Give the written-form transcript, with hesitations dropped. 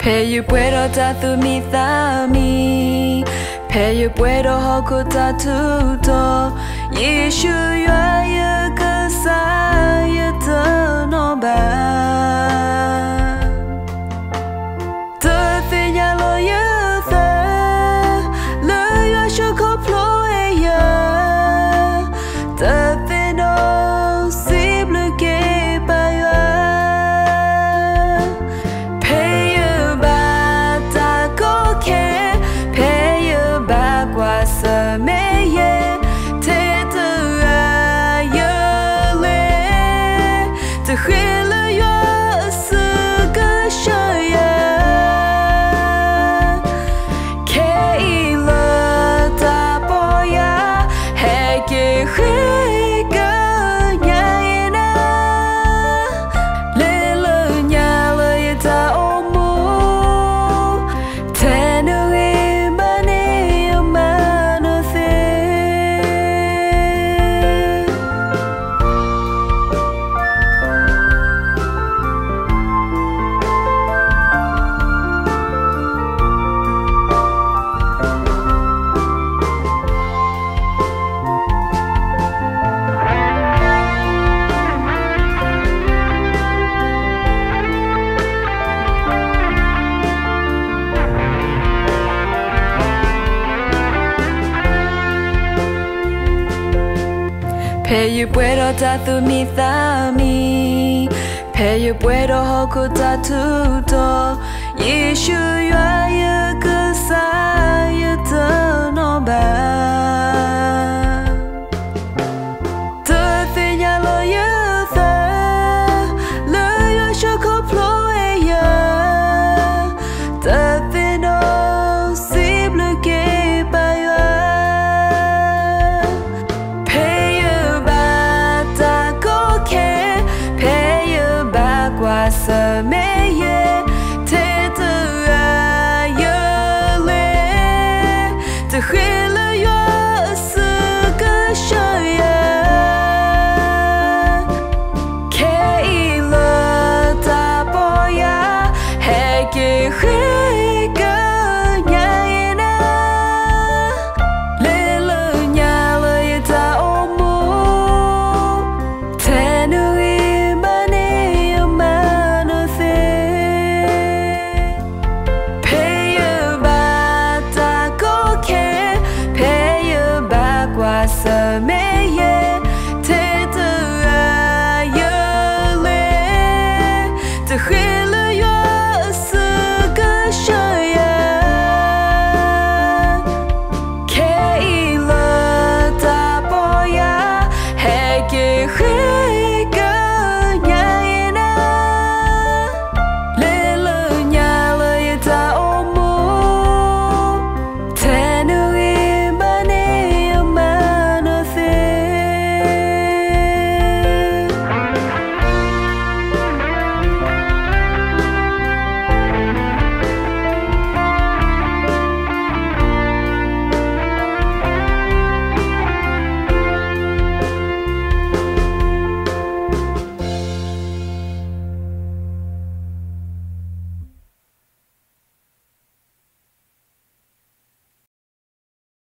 Peyu puedo tatu mitami Peyu puedo hoku tatuto Yeshu ya kesaya tenoba Terfinya lo ya the Le ya shoko ploe ya Terfino sible ke paya Peyu ba ta koke Peyu ba kwa semeye Te te ya le Te khile ya se ga shaya Ke ila ta boya He ke khika nyayena Lele nyala ya ta omu Tenu imane yamanose Peyu puedo tatu mitami Peyu puedo hoku tatuto Yeshu ya kesaya tenoba Terfinya lo ya the Le ya shoko ploe ya Terfino sible ke paya Kwa semeye te te ya le te khile ya se ga shaya Ke ila ta boya he ke